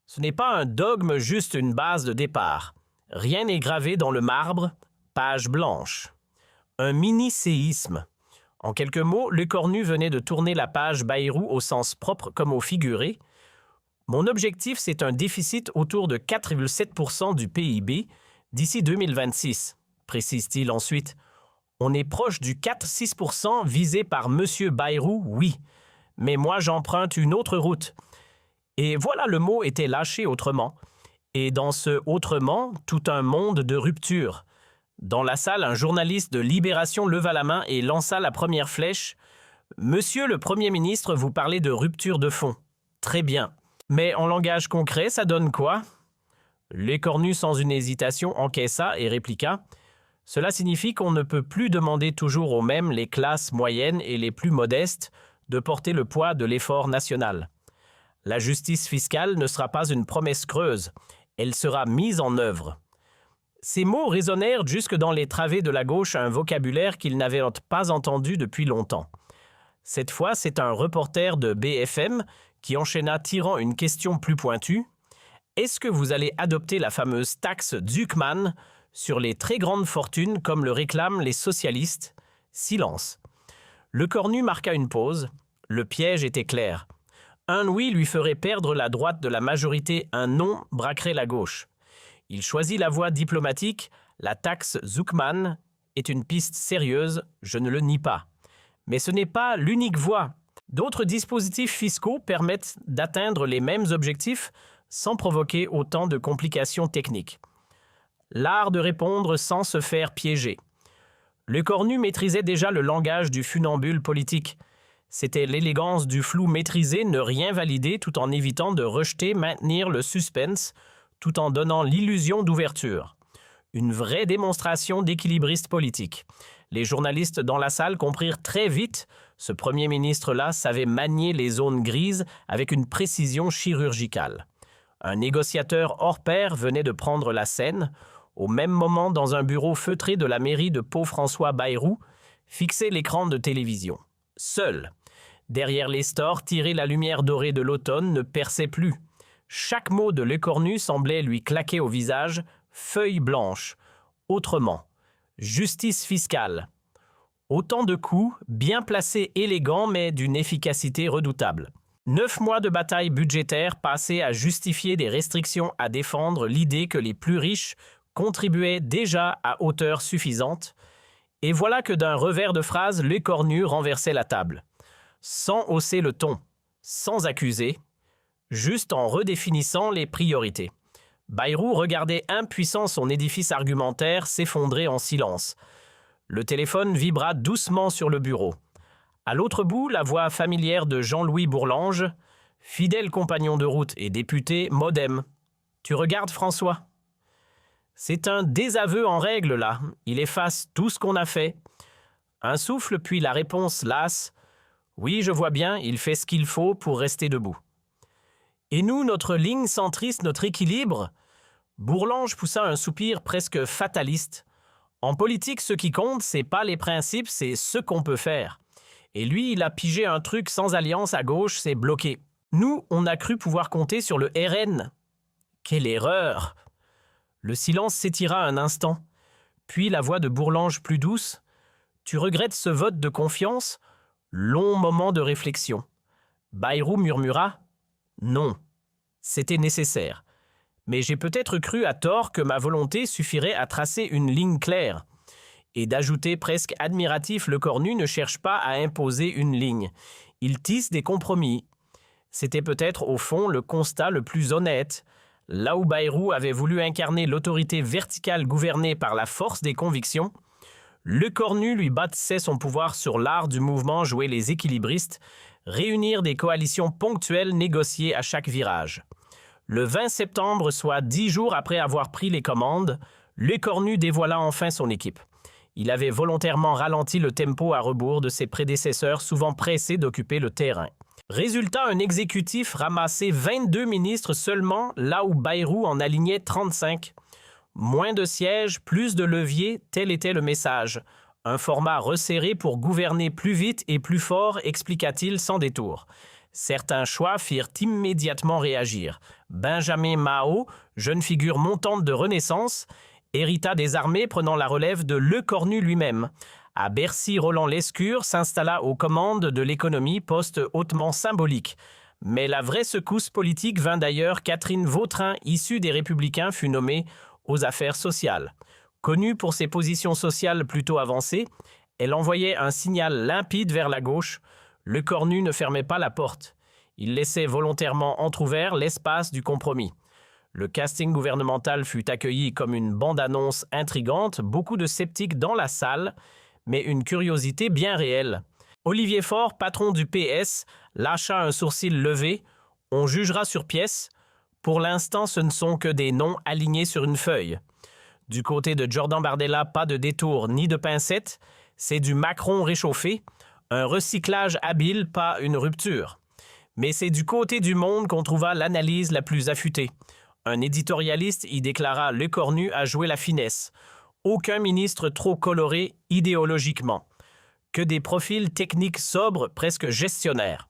Ce n'est pas un dogme, juste une base de départ. Rien n'est gravé dans le marbre, page blanche. Un mini-séisme. En quelques mots, Lecornu venait de tourner la page Bayrou au sens propre comme au figuré. Mon objectif, c'est un déficit autour de 4,7% du PIB d'ici 2026, précise-t-il ensuite. On est proche du 4,6% visé par M. Bayrou, oui. Mais moi, j'emprunte une autre route. Et voilà, le mot était lâché autrement. Et dans ce « autrement », tout un monde de rupture. Dans la salle, un journaliste de Libération leva la main et lança la première flèche. « Monsieur le Premier ministre, vous parlez de rupture de fond. Très bien. Mais en langage concret, ça donne quoi ?» Lecornu, sans une hésitation, encaissa et répliqua. « Cela signifie qu'on ne peut plus demander toujours aux mêmes, les classes moyennes et les plus modestes, de porter le poids de l'effort national. La justice fiscale ne sera pas une promesse creuse. Elle sera mise en œuvre. » Ces mots résonnèrent jusque dans les travées de la gauche un vocabulaire qu'ils n'avaient pas entendu depuis longtemps. Cette fois, c'est un reporter de BFM qui enchaîna tirant une question plus pointue. « Est-ce que vous allez adopter la fameuse taxe Zuckman sur les très grandes fortunes comme le réclament les socialistes ?» Silence. Lecornu marqua une pause. Le piège était clair. Un oui lui ferait perdre la droite de la majorité, un non braquerait la gauche. Il choisit la voie diplomatique. La taxe Zuckman est une piste sérieuse, je ne le nie pas. Mais ce n'est pas l'unique voie. D'autres dispositifs fiscaux permettent d'atteindre les mêmes objectifs sans provoquer autant de complications techniques. L'art de répondre sans se faire piéger. Lecornu maîtrisait déjà le langage du funambule politique. C'était l'élégance du flou maîtrisé, ne rien valider tout en évitant de rejeter, maintenir le suspense, tout en donnant l'illusion d'ouverture. Une vraie démonstration d'équilibriste politique. Les journalistes dans la salle comprirent très vite, ce Premier ministre-là savait manier les zones grises avec une précision chirurgicale. Un négociateur hors pair venait de prendre la scène. Au même moment, dans un bureau feutré de la mairie de Pau-François Bayrou, fixait l'écran de télévision. Seul, derrière les stores, tirer la lumière dorée de l'automne ne perçait plus. Chaque mot de Lecornu semblait lui claquer au visage, feuille blanche. Autrement, justice fiscale. Autant de coups, bien placés, élégants, mais d'une efficacité redoutable. 9 mois de bataille budgétaire passés à justifier des restrictions à défendre l'idée que les plus riches contribuaient déjà à hauteur suffisante. Et voilà que d'un revers de phrase, Lecornu renversait la table. Sans hausser le ton, sans accuser, juste en redéfinissant les priorités. Bayrou regardait impuissant son édifice argumentaire s'effondrer en silence. Le téléphone vibra doucement sur le bureau. À l'autre bout, la voix familière de Jean-Louis Bourlange, fidèle compagnon de route et député MoDem. « Tu regardes, François ?» C'est un désaveu en règle, là. Il efface tout ce qu'on a fait. Un souffle, puis la réponse lasse. « Oui, je vois bien, il fait ce qu'il faut pour rester debout. » Et nous, notre ligne centriste, notre équilibre? Bourlange poussa un soupir presque fataliste. En politique, ce qui compte, c'est pas les principes, c'est ce qu'on peut faire. Et lui, il a pigé un truc sans alliance à gauche, c'est bloqué. Nous, on a cru pouvoir compter sur le RN. Quelle erreur! Le silence s'étira un instant. Puis la voix de Bourlange plus douce. « Tu regrettes ce vote de confiance ?» Long moment de réflexion. Bayrou murmura. « Non. C'était nécessaire. Mais j'ai peut-être cru à tort que ma volonté suffirait à tracer une ligne claire. » Et d'ajouter presque admiratif, Lecornu ne cherche pas à imposer une ligne. Il tisse des compromis. C'était peut-être au fond le constat le plus honnête. Là où Bayrou avait voulu incarner l'autorité verticale gouvernée par la force des convictions, Lecornu lui bâtissait son pouvoir sur l'art du mouvement jouer les équilibristes, réunir des coalitions ponctuelles négociées à chaque virage. Le 20 septembre, soit 10 jours après avoir pris les commandes, Lecornu dévoila enfin son équipe. Il avait volontairement ralenti le tempo à rebours de ses prédécesseurs, souvent pressés d'occuper le terrain. Résultat, un exécutif ramassé 22 ministres seulement, là où Bayrou en alignait 35. Moins de sièges, plus de leviers, tel était le message. Un format resserré pour gouverner plus vite et plus fort, expliqua-t-il sans détour. Certains choix firent immédiatement réagir. Benjamin Mao, jeune figure montante de Renaissance, hérita des armées prenant la relève de Lecornu lui-même. À Bercy, Roland Lescure s'installa aux commandes de l'économie, poste hautement symbolique. Mais la vraie secousse politique vint d'ailleurs. Catherine Vautrin, issue des Républicains, fut nommée aux affaires sociales. Connue pour ses positions sociales plutôt avancées, elle envoyait un signal limpide vers la gauche. Lecornu ne fermait pas la porte. Il laissait volontairement entrouvert l'espace du compromis. Le casting gouvernemental fut accueilli comme une bande-annonce intrigante, beaucoup de sceptiques dans la salle, mais une curiosité bien réelle. Olivier Faure, patron du PS, lâcha un sourcil levé. On jugera sur pièce. Pour l'instant, ce ne sont que des noms alignés sur une feuille. Du côté de Jordan Bardella, pas de détour ni de pincette. C'est du Macron réchauffé. Un recyclage habile, pas une rupture. Mais c'est du côté du Monde qu'on trouva l'analyse la plus affûtée. Un éditorialiste y déclara Lecornu a joué la finesse. Aucun ministre trop coloré idéologiquement. Que des profils techniques sobres, presque gestionnaires.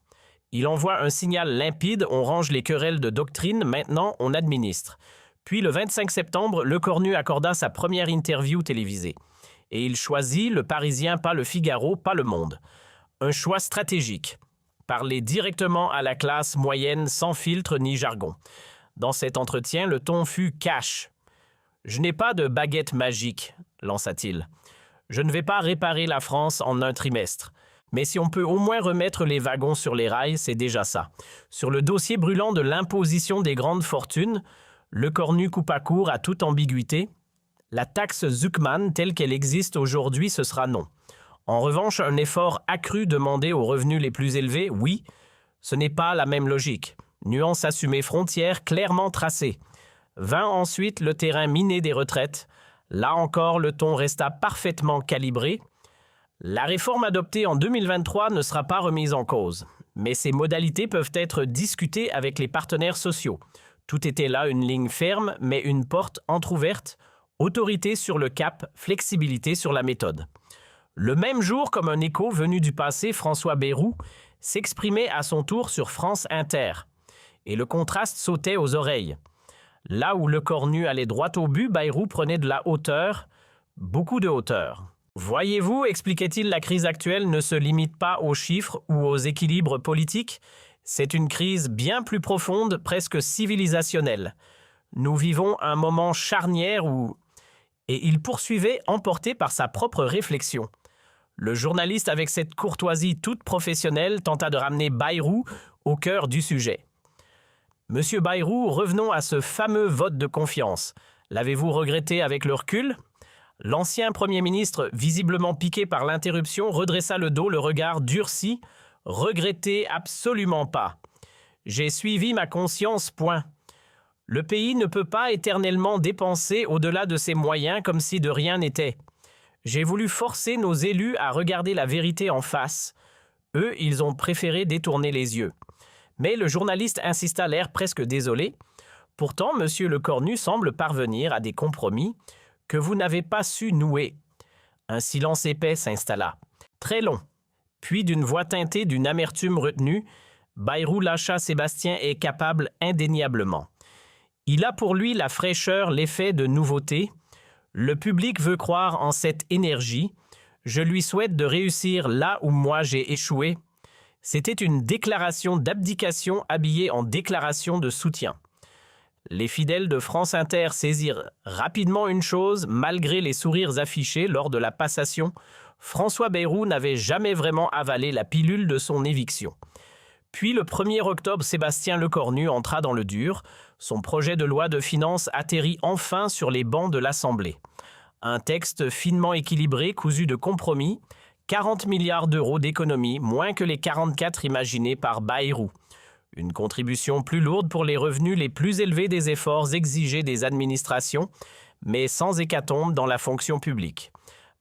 Il envoie un signal limpide, on range les querelles de doctrine, maintenant on administre. Puis le 25 septembre, Lecornu accorda sa première interview télévisée. Et il choisit Le Parisien, pas Le Figaro, pas Le Monde. Un choix stratégique. Parler directement à la classe moyenne sans filtre ni jargon. Dans cet entretien, le ton fut cash. « Je n'ai pas de baguette magique », lança-t-il. « Je ne vais pas réparer la France en un trimestre. Mais si on peut au moins remettre les wagons sur les rails, c'est déjà ça. » Sur le dossier brûlant de l'imposition des grandes fortunes, Lecornu coupa court à toute ambiguïté. La taxe Zuckman, telle qu'elle existe aujourd'hui, ce sera non. En revanche, un effort accru demandé aux revenus les plus élevés, oui, ce n'est pas la même logique. Nuance assumée, frontière clairement tracée. Vint ensuite le terrain miné des retraites. Là encore, le ton resta parfaitement calibré. La réforme adoptée en 2023 ne sera pas remise en cause, mais ses modalités peuvent être discutées avec les partenaires sociaux. Tout était là une ligne ferme, mais une porte entr'ouverte. Autorité sur le cap, flexibilité sur la méthode. Le même jour, comme un écho venu du passé, François Bayrou s'exprimait à son tour sur France Inter. Et le contraste sautait aux oreilles. Là où Lecornu allait droit au but, Bayrou prenait de la hauteur, beaucoup de hauteur. Voyez-vous, expliquait-il, la crise actuelle ne se limite pas aux chiffres ou aux équilibres politiques. C'est une crise bien plus profonde, presque civilisationnelle. Nous vivons un moment charnière où... Et il poursuivait, emporté par sa propre réflexion. Le journaliste, avec cette courtoisie toute professionnelle, tenta de ramener Bayrou au cœur du sujet. Monsieur Bayrou, revenons à ce fameux vote de confiance. L'avez-vous regretté avec le recul ? L'ancien Premier ministre, visiblement piqué par l'interruption, redressa le dos, le regard durci. Regretter absolument pas. J'ai suivi ma conscience, point. Le pays ne peut pas éternellement dépenser au-delà de ses moyens comme si de rien n'était. J'ai voulu forcer nos élus à regarder la vérité en face. Eux, ils ont préféré détourner les yeux. Mais le journaliste insista, l'air presque désolé. Pourtant, monsieur Lecornu semble parvenir à des compromis que vous n'avez pas su nouer. Un silence épais s'installa. Très long. Puis, d'une voix teintée d'une amertume retenue, Bayrou lâcha Sébastien est capable indéniablement. Il a pour lui la fraîcheur, l'effet de nouveauté. Le public veut croire en cette énergie. Je lui souhaite de réussir là où moi j'ai échoué. C'était une déclaration d'abdication habillée en déclaration de soutien. Les fidèles de France Inter saisirent rapidement une chose, malgré les sourires affichés lors de la passation. François Bayrou n'avait jamais vraiment avalé la pilule de son éviction. Puis le 1er octobre, Sébastien Lecornu entra dans le dur. Son projet de loi de finances atterrit enfin sur les bancs de l'Assemblée. Un texte finement équilibré, cousu de compromis, 40 milliards d'euros d'économies, moins que les 44 imaginés par Bayrou. Une contribution plus lourde pour les revenus les plus élevés des efforts exigés des administrations, mais sans hécatombe dans la fonction publique.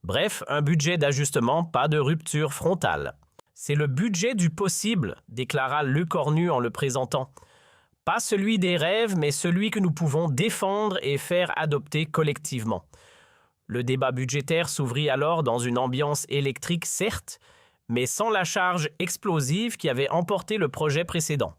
Bref, un budget d'ajustement, pas de rupture frontale. C'est le budget du possible, déclara Lecornu en le présentant. Pas celui des rêves, mais celui que nous pouvons défendre et faire adopter collectivement. Le débat budgétaire s'ouvrit alors dans une ambiance électrique, certes, mais sans la charge explosive qui avait emporté le projet précédent.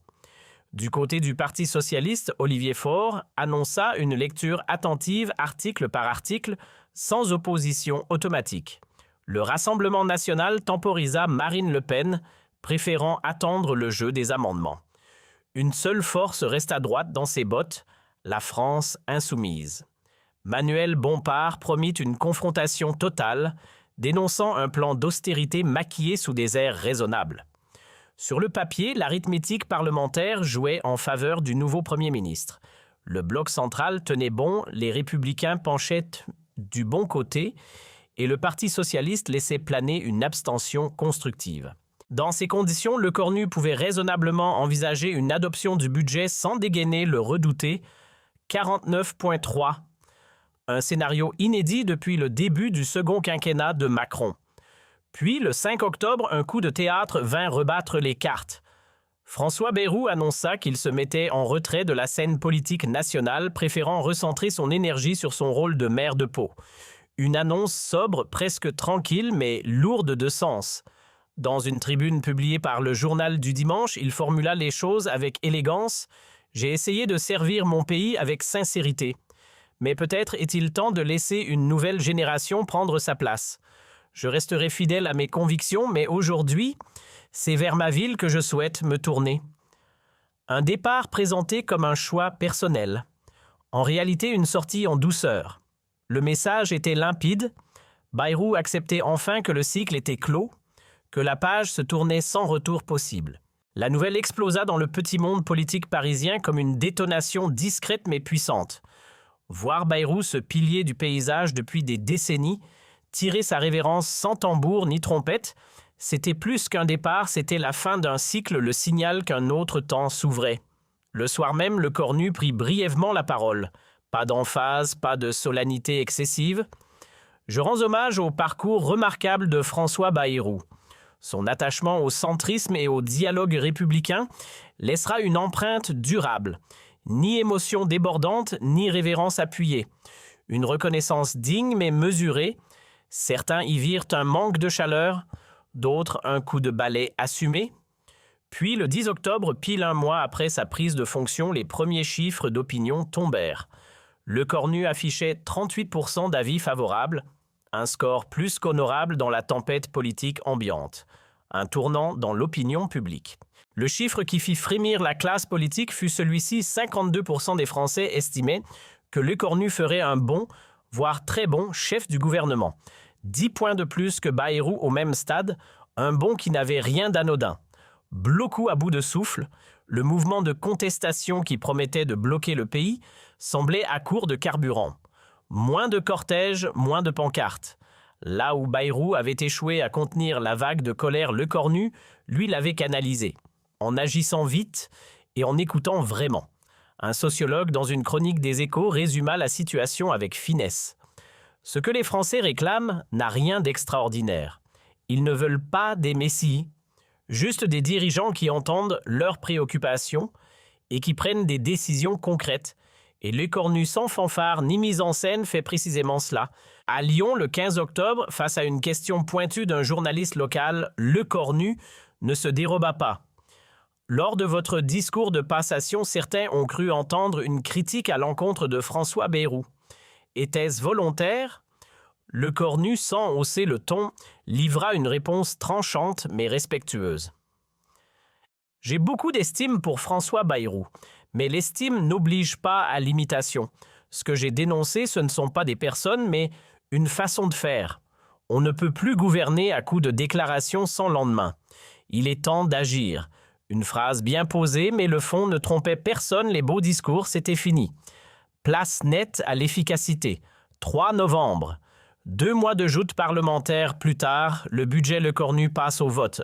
Du côté du Parti socialiste, Olivier Faure annonça une lecture attentive article par article, sans opposition automatique. Le Rassemblement national temporisa Marine Le Pen, préférant attendre le jeu des amendements. Une seule force resta droite dans ses bottes, la France insoumise. Manuel Bompard promit une confrontation totale, dénonçant un plan d'austérité maquillé sous des airs raisonnables. Sur le papier, l'arithmétique parlementaire jouait en faveur du nouveau Premier ministre. Le bloc central tenait bon, les Républicains penchaient du bon côté et le Parti socialiste laissait planer une abstention constructive. Dans ces conditions, Le Cornu pouvait raisonnablement envisager une adoption du budget sans dégainer le redouté 49.3, un scénario inédit depuis le début du second quinquennat de Macron. Puis, le 5 octobre, un coup de théâtre vint rebattre les cartes. François Bayrou annonça qu'il se mettait en retrait de la scène politique nationale, préférant recentrer son énergie sur son rôle de maire de Pau. Une annonce sobre, presque tranquille, mais lourde de sens. Dans une tribune publiée par le Journal du Dimanche, il formula les choses avec élégance. « J'ai essayé de servir mon pays avec sincérité. Mais peut-être est-il temps de laisser une nouvelle génération prendre sa place. Je resterai fidèle à mes convictions, mais aujourd'hui, c'est vers ma ville que je souhaite me tourner. » Un départ présenté comme un choix personnel. En réalité, une sortie en douceur. Le message était limpide. Bayrou acceptait enfin que le cycle était clos, que la page se tournait sans retour possible. La nouvelle explosa dans le petit monde politique parisien comme une détonation discrète mais puissante. Voir Bayrou, ce pilier du paysage depuis des décennies, tirer sa révérence sans tambour ni trompette, c'était plus qu'un départ, c'était la fin d'un cycle, le signal qu'un autre temps s'ouvrait. Le soir même, Le Cornu prit brièvement la parole. Pas d'emphase, pas de solennité excessive. Je rends hommage au parcours remarquable de François Bayrou. Son attachement au centrisme et au dialogue républicain laissera une empreinte durable. Ni émotion débordante, ni révérence appuyée. Une reconnaissance digne mais mesurée. Certains y virent un manque de chaleur, d'autres un coup de balai assumé. Puis, le 10 octobre, pile un mois après sa prise de fonction, les premiers chiffres d'opinion tombèrent. Le Cornu affichait 38% d'avis favorables, un score plus qu'honorable dans la tempête politique ambiante, un tournant dans l'opinion publique. Le chiffre qui fit frémir la classe politique fut celui-ci, 52% des Français estimaient que Le Cornu ferait un bon, voire très bon, chef du gouvernement. 10 points de plus que Bayrou au même stade, un bon qui n'avait rien d'anodin. Bloqué à bout de souffle, le mouvement de contestation qui promettait de bloquer le pays semblait à court de carburant. Moins de cortèges, moins de pancartes. Là où Bayrou avait échoué à contenir la vague de colère Le Cornu, lui l'avait canalisée, en agissant vite et en écoutant vraiment. Un sociologue dans une chronique des Échos résuma la situation avec finesse. Ce que les Français réclament n'a rien d'extraordinaire. Ils ne veulent pas des messies, juste des dirigeants qui entendent leurs préoccupations et qui prennent des décisions concrètes. Et Le Cornu sans fanfare ni mise en scène fait précisément cela. À Lyon, le 15 octobre, face à une question pointue d'un journaliste local, Le Cornu ne se déroba pas. Lors de votre discours de passation, certains ont cru entendre une critique à l'encontre de François Bayrou. Était-ce volontaire ? Le Cornu, sans hausser le ton, livra une réponse tranchante mais respectueuse. J'ai beaucoup d'estime pour François Bayrou, mais l'estime n'oblige pas à l'imitation. Ce que j'ai dénoncé, ce ne sont pas des personnes, mais une façon de faire. On ne peut plus gouverner à coups de déclarations sans lendemain. Il est temps d'agir. Une phrase bien posée, mais le fond ne trompait personne, les beaux discours, c'était fini. Place nette à l'efficacité. 3 novembre. 2 mois de joute parlementaire plus tard, le budget Le Cornu passe au vote.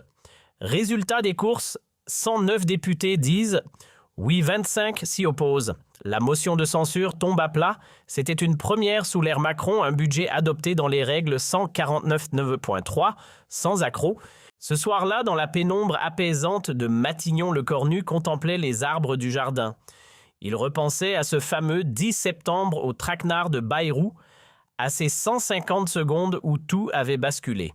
Résultat des courses, 109 députés disent « oui, 25 s'y opposent ». La motion de censure tombe à plat. C'était une première sous l'ère Macron, un budget adopté dans les règles 149.9.3, sans accroc. Ce soir-là, dans la pénombre apaisante de Matignon-le-Cornu, contemplait les arbres du jardin. Il repensait à ce fameux 10 septembre au traquenard de Bayrou, à ces 150 secondes où tout avait basculé.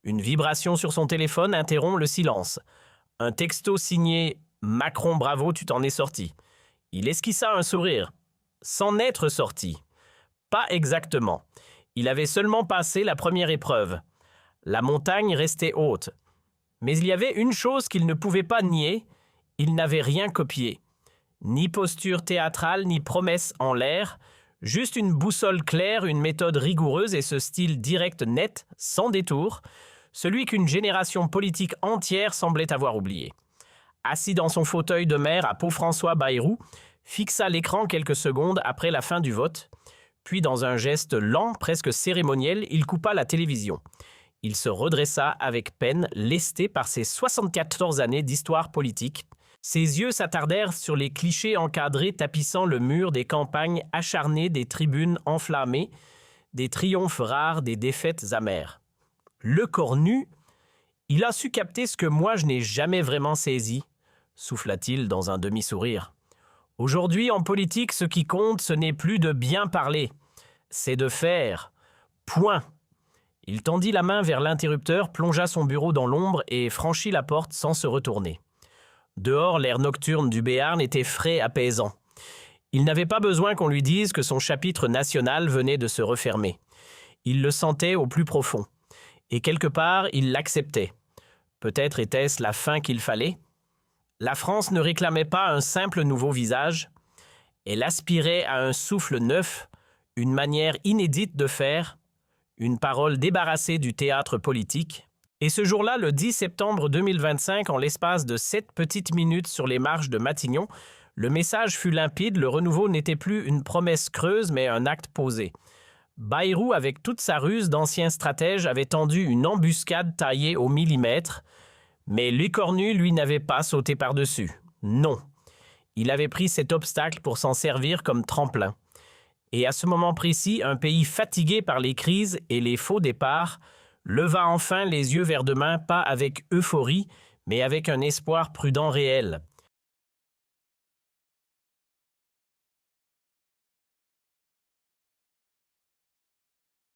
Une vibration sur son téléphone interrompt le silence. Un texto signé « Macron, bravo, tu t'en es sorti ». Il esquissa un sourire. S'en être sorti. Pas exactement. Il avait seulement passé la première épreuve. La montagne restait haute. Mais il y avait une chose qu'il ne pouvait pas nier, il n'avait rien copié. Ni posture théâtrale, ni promesse en l'air, juste une boussole claire, une méthode rigoureuse et ce style direct, net, sans détour, celui qu'une génération politique entière semblait avoir oublié. Assis dans son fauteuil de maire à Pau-François Bayrou, fixa l'écran quelques secondes après la fin du vote, puis dans un geste lent, presque cérémoniel, il coupa la télévision. Il se redressa avec peine, lesté par ses 74 années d'histoire politique. Ses yeux s'attardèrent sur les clichés encadrés tapissant le mur des campagnes acharnées, des tribunes enflammées, des triomphes rares, des défaites amères. Le Cornu, il a su capter ce que moi je n'ai jamais vraiment saisi, souffla-t-il dans un demi-sourire. Aujourd'hui, en politique, ce qui compte, ce n'est plus de bien parler, c'est de faire. Point. Il tendit la main vers l'interrupteur, plongea son bureau dans l'ombre et franchit la porte sans se retourner. Dehors, l'air nocturne du Béarn était frais, apaisant. Il n'avait pas besoin qu'on lui dise que son chapitre national venait de se refermer. Il le sentait au plus profond. Et quelque part, il l'acceptait. Peut-être était-ce la fin qu'il fallait? La France ne réclamait pas un simple nouveau visage. Elle aspirait à un souffle neuf, une manière inédite de faire, une parole débarrassée du théâtre politique. Et ce jour-là, le 10 septembre 2025, en l'espace de 7 petites minutes sur les marches de Matignon, le message fut limpide, le renouveau n'était plus une promesse creuse, mais un acte posé. Bayrou, avec toute sa ruse d'ancien stratège, avait tendu une embuscade taillée au millimètre, mais le Cornu, lui, n'avait pas sauté par-dessus. Non. Il avait pris cet obstacle pour s'en servir comme tremplin. Et à ce moment précis, un pays fatigué par les crises et les faux départs leva enfin les yeux vers demain, pas avec euphorie, mais avec un espoir prudent réel.